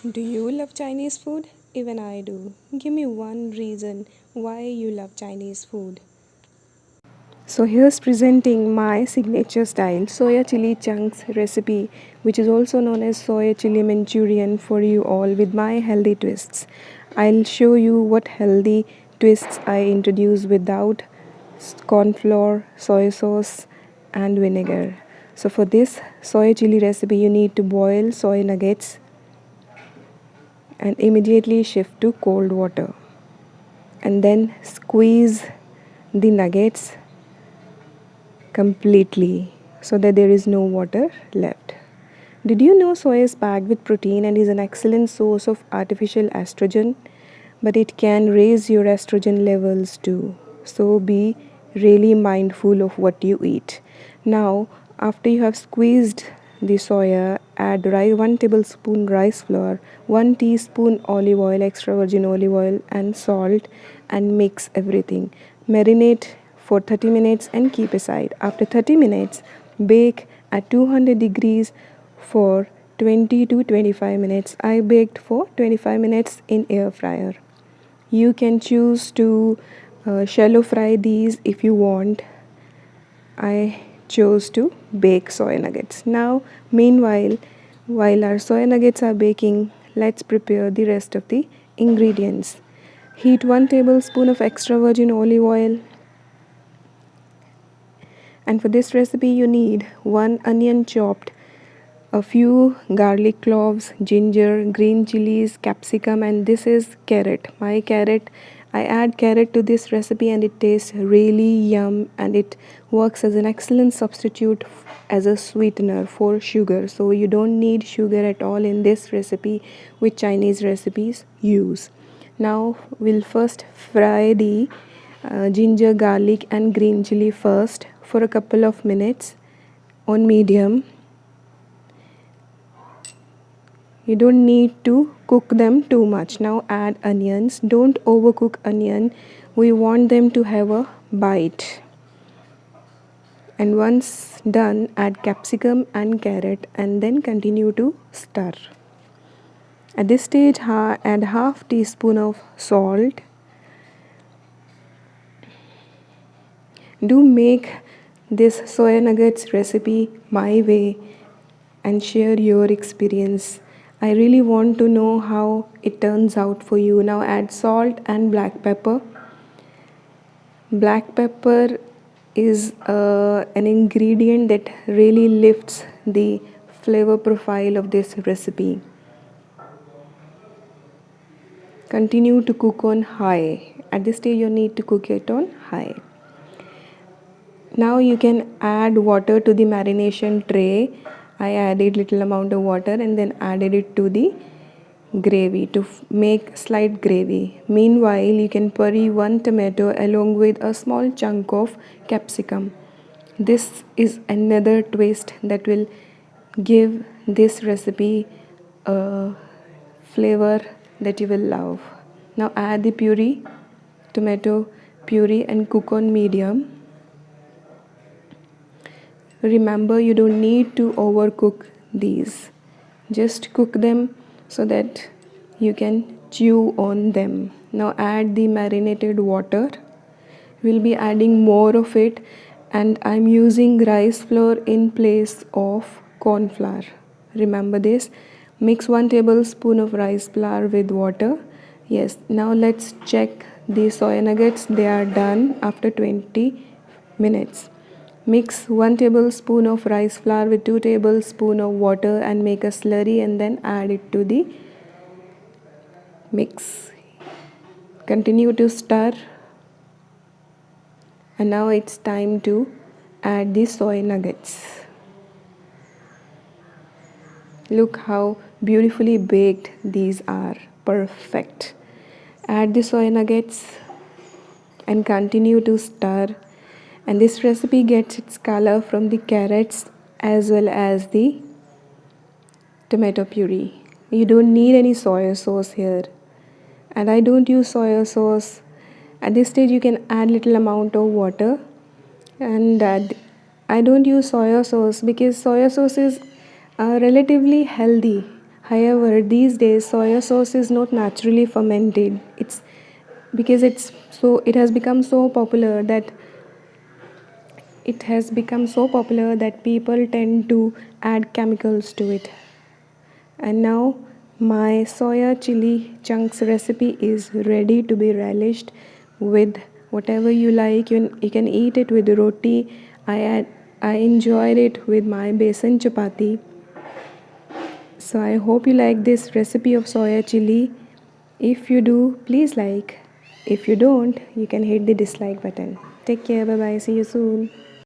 Do you love Chinese food? Even I do. Give me one reason why you love Chinese food. So here's presenting my signature style soya chili chunks recipe, which is also known as soya chili Manchurian for you all with my healthy twists. I'll show you what healthy twists I introduce without cornflour, soy sauce and vinegar. So for this soya chili recipe you need to boil soy nuggets and immediately shift to cold water and then squeeze the nuggets completely so that there is no water left. Did you know soy is packed with protein and is an excellent source of artificial estrogen? But it can raise your estrogen levels too. So be really mindful of what you eat. Now, after you have squeezed the soya, add 1 tablespoon rice flour, 1 teaspoon olive oil, extra virgin olive oil, and salt, and mix everything. Marinate for 30 minutes and keep aside. After 30 minutes, bake at 200 degrees for 20 to 25 minutes. I baked for 25 minutes in air fryer. You can choose to shallow fry these if you want. I chose to bake soy nuggets. Now, meanwhile, while our soy nuggets are baking, let's prepare the rest of the ingredients. Heat 1 tablespoon of extra virgin olive oil. And for this recipe, you need 1 onion chopped, a few garlic cloves, ginger, green chilies, capsicum, and this is carrot. My carrot, I add carrot to this recipe and it tastes really yum and it works as an excellent substitute as a sweetener for sugar. So you don't need sugar at all in this recipe which Chinese recipes use. Now we'll first fry the ginger, garlic, and green chili first for a couple of minutes on medium. You don't need to cook them too much. Now add onions. Don't overcook onion. We want them to have a bite. And once done, add capsicum and carrot and then continue to stir. At this stage, add half teaspoon of salt. Do make this soya nuggets recipe my way and share your experience. I really want to know how it turns out for you. Now add salt and black pepper. Black pepper is an ingredient that really lifts the flavor profile of this recipe. Continue to cook on high. At this stage you need to cook it on high. Now you can add water to the marination tray. I added little amount of water and then added it to the gravy to make slight gravy. Meanwhile, you can puree 1 tomato along with a small chunk of capsicum. This is another twist that will give this recipe a flavor that you will love. Now add the puree, tomato puree, and cook on medium. Remember, you don't need to overcook these. Just cook them so that you can chew on them. Now add the marinated water. We'll be adding more of it and I'm using rice flour in place of corn flour. Remember this. Mix 1 tablespoon of rice flour with water. Yes, now let's check the soy nuggets. They are done after 20 minutes. Mix 1 tablespoon of rice flour with 2 tablespoons of water and make a slurry and then add it to the mix. Continue to stir. And now it's time to add the soy nuggets. Look how beautifully baked these are. Perfect. Add the soy nuggets and continue to stir. And this recipe gets its color from the carrots as well as the tomato puree. You don't need any soy sauce here. And I don't use soy sauce. At this stage you can add little amount of water. And I don't use soy sauce because soy sauce is relatively healthy. However, these days soya sauce is not naturally fermented. It has become so popular that people tend to add chemicals to it. And now my soya chili chunks recipe is ready to be relished with whatever you like. You can eat it with roti. I enjoyed it with my besan chapati. So I hope you like this recipe of soya chili. If you do, please like. If you don't, you can hit the dislike button. Take care. Bye bye. See you soon.